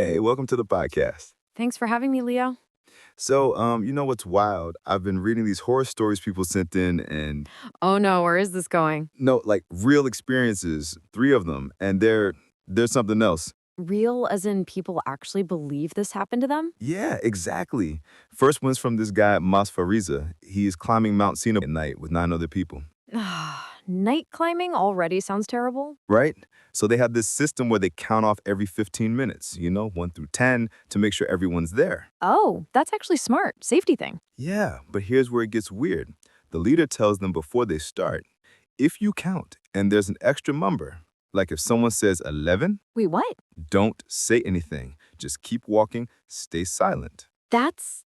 Hey, welcome to the podcast. Thanks for having me, Leo. You know what's wild? I've been reading these horror stories people sent in and Oh no, where is this going? no, like real experiences, three of them, and there's something else. Real as in people actually believe this happened to them? Yeah, exactly. First one's from this guy, Mas Fariza. He's climbing Mount Sinai at night with 9 other people, Night climbing already sounds terrible. right? So they have this system where they count off every 15 minutes, 1 through 10, to make sure everyone's there. Oh, that's actually smart. Safety thing. Yeah, but here's where it gets weird. The leader tells them before they start, if you count and there's an extra number, like if someone says 11, Wait, what? don't say anything. Just keep walking, stay silent. That's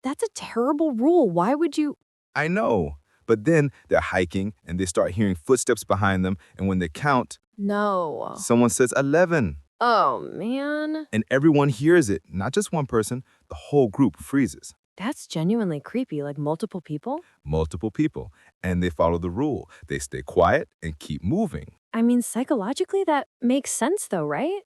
that's a terrible rule. Why would you? I know, but then they're hiking and they start hearing footsteps behind them, and when they count, No. someone says 11, Oh man. and everyone hears it, not just one person, the whole group freezes. That's genuinely creepy, like multiple people. Multiple people, and they follow the rule. They stay quiet and keep moving. I mean, psychologically that makes sense though, right?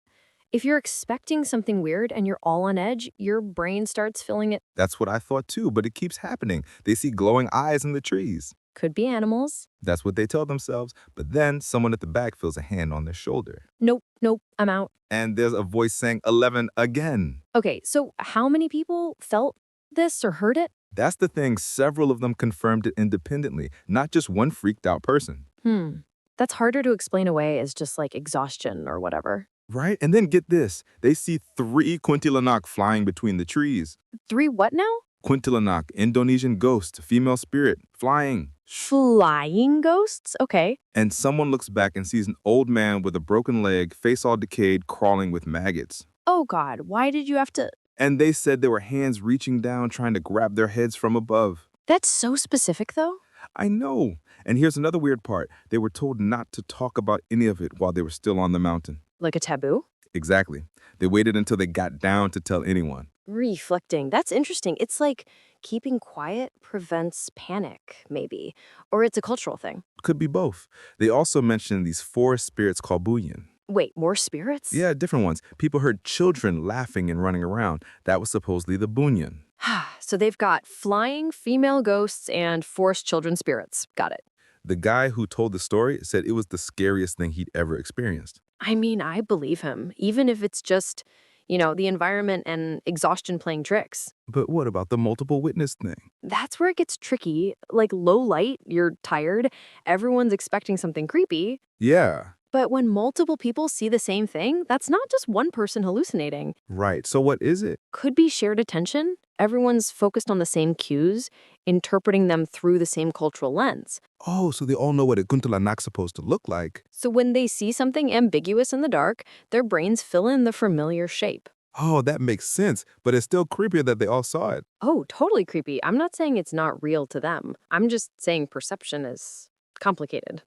If you're expecting something weird and you're all on edge, your brain starts filling it. That's what I thought too, but it keeps happening. They see glowing eyes in the trees. Could be animals. That's what they tell themselves, but then someone at the back feels a hand on their shoulder. Nope, nope, I'm out. And there's a voice saying 11 again. Okay, so how many people felt this or heard it? That's the thing, several of them confirmed it independently, not just one freaked out person. That's harder to explain away as just like exhaustion or whatever. Right? And then get this, they see 3 kuntilanak flying between the trees. 3 what now? Kuntilanak, Indonesian ghost, female spirit, flying. Flying ghosts? Okay. And someone looks back and sees an old man with a broken leg, face all decayed, crawling with maggots. Oh God, why did you have to? And they said there were hands reaching down trying to grab their heads from above. That's so specific though. I know. And here's another weird part. They were told not to talk about any of it while they were still on the mountain. Like a taboo? Exactly. They waited until they got down to tell anyone. Reflecting. That's interesting. It's like keeping quiet prevents panic, maybe. Or it's a cultural thing. Could be both. They also mentioned these 4 spirits called Bunyan. Wait, more spirits? Yeah, different ones. People heard children laughing and running around. That was supposedly the Bunyan. So they've got flying female ghosts and forced children spirits. Got it. The guy who told the story said it was the scariest thing he'd ever experienced. I mean, I believe him, even if it's just, the environment and exhaustion playing tricks. But what about the multiple witness thing? That's where it gets tricky. Like low light, you're tired, everyone's expecting something creepy. Yeah, But when multiple people see the same thing, that's not just one person hallucinating. right. So what is it? Could be shared attention. Everyone's focused on the same cues, interpreting them through the same cultural lens. Oh, so they all know what a kuntilanak's supposed to look like. So when they see something ambiguous in the dark, their brains fill in the familiar shape. Oh, that makes sense, but it's still creepier that they all saw it. Oh, totally creepy. I'm not saying it's not real to them. I'm just saying perception is complicated.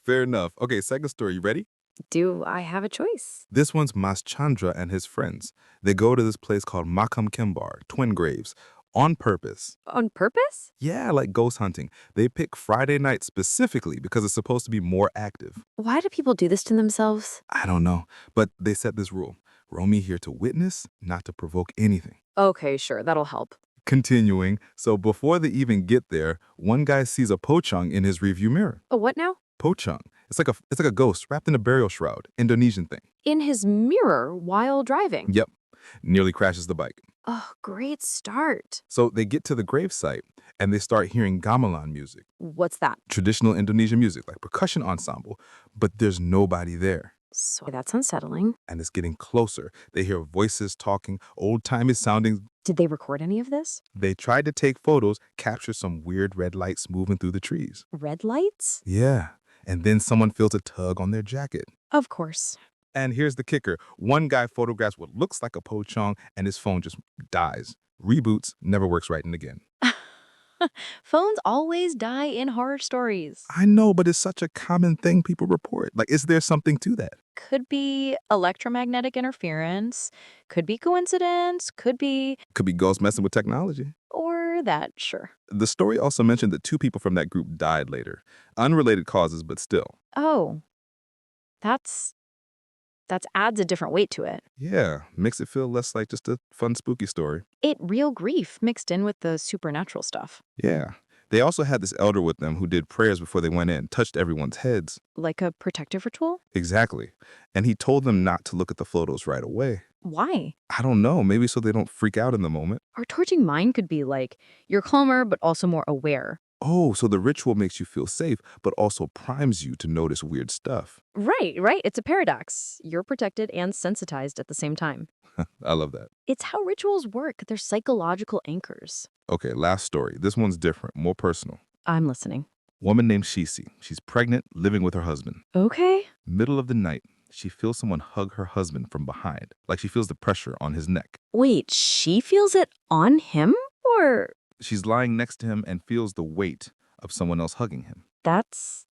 Fair enough. Okay, second story, you ready? Do I have a choice? This one's Mas Chandra and his friends. They go to this place called Makam Kembar, twin graves, on purpose. On purpose? Yeah, like ghost hunting. They pick Friday night specifically because it's supposed to be more active. Why do people do this to themselves? I don't know, but they set this rule. Romy here to witness, not to provoke anything. Okay, sure, that'll help. Continuing, so before they even get there, one guy sees a pochang in his rearview mirror. Oh, what now? Pochang. It's like a ghost wrapped in a burial shroud, Indonesian thing. In his mirror while driving. Yep. Nearly crashes the bike. Oh, great start. So they get to the gravesite and they start hearing gamelan music, What's that? traditional Indonesian music, like percussion ensemble, but there's nobody there. So that's unsettling. And it's getting closer. They hear voices talking, old-timey sounding. Did they record any of this? They tried to take photos, capture some weird red lights moving through the trees. Red lights? Yeah. And then someone feels a tug on their jacket. Of course. And here's the kicker. One guy photographs what looks like a pochang and his phone just dies. Reboots, never works right again. Phones always die in horror stories. I know, but it's such a common thing people report. Like, is there something to that? Could be electromagnetic interference, could be coincidence, could be, Could be ghosts messing with technology. or that, sure. The story also mentioned that 2 people from that group died later. Unrelated causes, but still. Oh, that's That adds a different weight to it. Yeah, makes it feel less like just a fun, spooky story. It real grief mixed in with the supernatural stuff. Yeah. They also had this elder with them who did prayers before they went in, touched everyone's heads. Like a protective ritual? Exactly. And he told them not to look at the photos right away. Why? I don't know, maybe so they don't freak out in the moment. Our torching mind could be like, you're calmer, but also more aware. Oh, so the ritual makes you feel safe, but also primes you to notice weird stuff. Right. It's a paradox. You're protected and sensitized at the same time. I love that. It's how rituals work. They're psychological anchors. Okay, last story. This one's different, more personal. I'm listening. Woman named Shisi. She's pregnant, living with her husband. Okay. Middle of the night, she feels someone hug her husband from behind, like she feels the pressure on his neck. Wait, she feels it on him? Or She's lying next to him and feels the weight of someone else hugging him. that's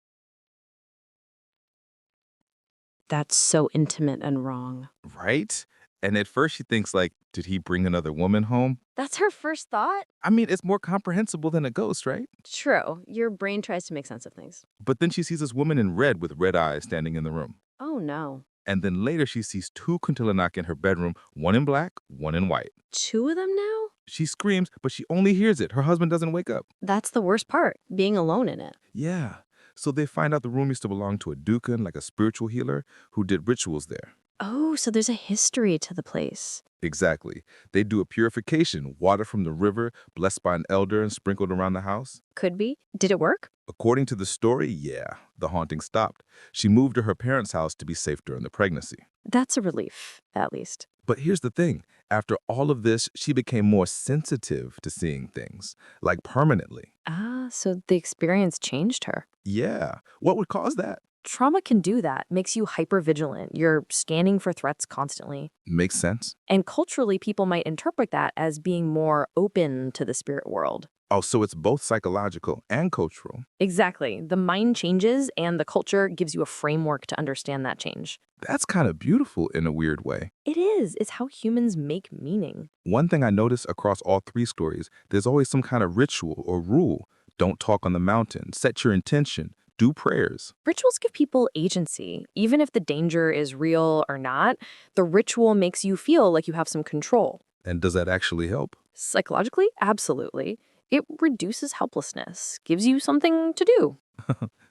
so intimate and wrong. Right? And at first she thinks like, did he bring another woman home? That's her first thought? I mean, it's more comprehensible than a ghost, right? True. Your brain tries to make sense of things. But then she sees this woman in red with red eyes standing in the room. Oh no. And then later she sees two kuntilanak in her bedroom, one in black, one in white. Two of them now? She screams, but she only hears it. Her husband doesn't wake up. That's the worst part, being alone in it. Yeah. So they find out the room used to belong to a dukan, like a spiritual healer, who did rituals there. Oh, so there's a history to the place. Exactly. They do a purification, water from the river, blessed by an elder and sprinkled around the house. Could be. Did it work? According to the story, yeah, the haunting stopped. She moved to her parents' house to be safe during the pregnancy. That's a relief, at least. But here's the thing. After all of this, she became more sensitive to seeing things, like permanently. Ah, so the experience changed her. Yeah. What would cause that? Trauma can do that, makes you hypervigilant. You're scanning for threats constantly. Makes sense. And culturally, people might interpret that as being more open to the spirit world. Oh, so it's both psychological and cultural. Exactly. The mind changes, and the culture gives you a framework to understand that change. That's kind of beautiful in a weird way. It is. It's how humans make meaning. One thing I notice across all three stories, there's always some kind of ritual or rule. Don't talk on the mountain, set your intention, do prayers. Rituals give people agency. Even if the danger is real or not, the ritual makes you feel like you have some control. And does that actually help? Psychologically, absolutely. It reduces helplessness, gives you something to do.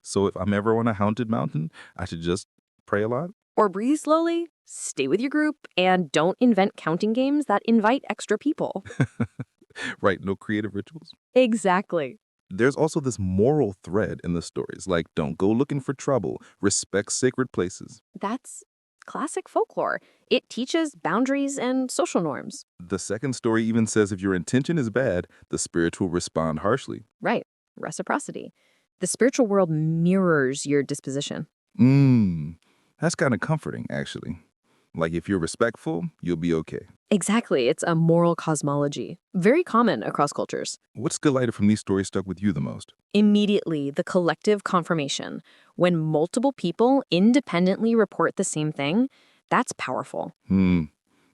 So if I'm ever on a haunted mountain, I should just pray a lot? Or breathe slowly, stay with your group, and don't invent counting games that invite extra people. Right, no creative rituals? Exactly. There's also this moral thread in the stories, like don't go looking for trouble, respect sacred places. That's classic folklore. It teaches boundaries and social norms. The second story even says if your intention is bad, the spirit will respond harshly. Right. Reciprocity. The spiritual world mirrors your disposition. That's kind of comforting, actually. Like if you're respectful, you'll be okay. Exactly. It's a moral cosmology. Very common across cultures. What's Galita from these stories stuck with you the most? Immediately, the collective confirmation. When multiple people independently report the same thing, that's powerful.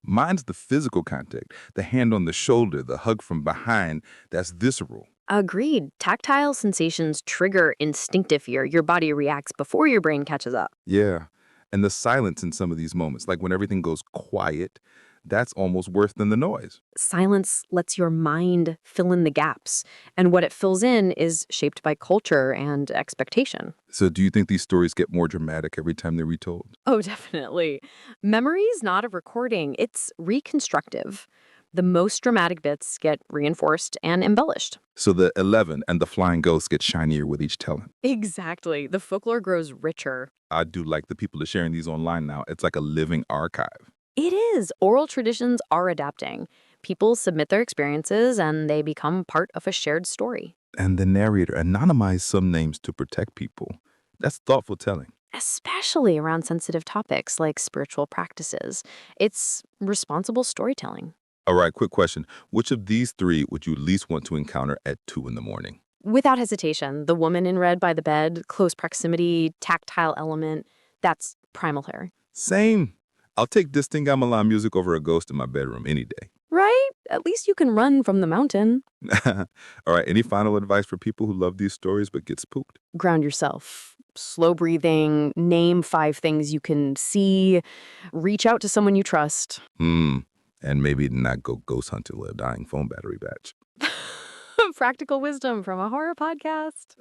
Mine's the physical contact, the hand on the shoulder, the hug from behind. That's visceral. Agreed. Tactile sensations trigger instinctive fear. Your body reacts before your brain catches up. Yeah. And the silence in some of these moments, like when everything goes quiet, that's almost worse than the noise. Silence lets your mind fill in the gaps, and what it fills in is shaped by culture and expectation. So do you think these stories get more dramatic every time they're retold? Oh, definitely. Memory's not a recording, it's reconstructive. The most dramatic bits get reinforced and embellished. So the 11 and the flying ghosts get shinier with each telling. Exactly. The folklore grows richer. I do like the people are sharing these online now. It's like a living archive. It is. Oral traditions are adapting. People submit their experiences and they become part of a shared story. And the narrator anonymized some names to protect people. That's thoughtful telling. Especially around sensitive topics like spiritual practices. It's responsible storytelling. All right, quick question. Which of these three would you least want to encounter at 2 in the morning? Without hesitation, the woman in red by the bed, close proximity, tactile element, that's primal terror. Same. I'll take distinct gamelan music over a ghost in my bedroom any day. Right? at least you can run from the mountain. All right, any final advice for people who love these stories but get spooked? Ground yourself. Slow breathing, name 5 things you can see, reach out to someone you trust. Hmm. And maybe not go ghost hunting with a dying phone battery batch. Practical wisdom from a horror podcast.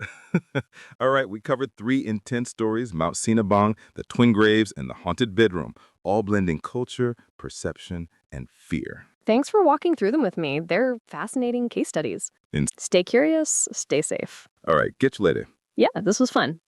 All right, we covered 3 intense stories: Mount Sinabang, the Twin Graves, and the Haunted Bedroom, all blending culture, perception, and fear. Thanks for walking through them with me. They're fascinating case studies. And, Stay curious, stay safe. all right, get you later. Yeah, this was fun.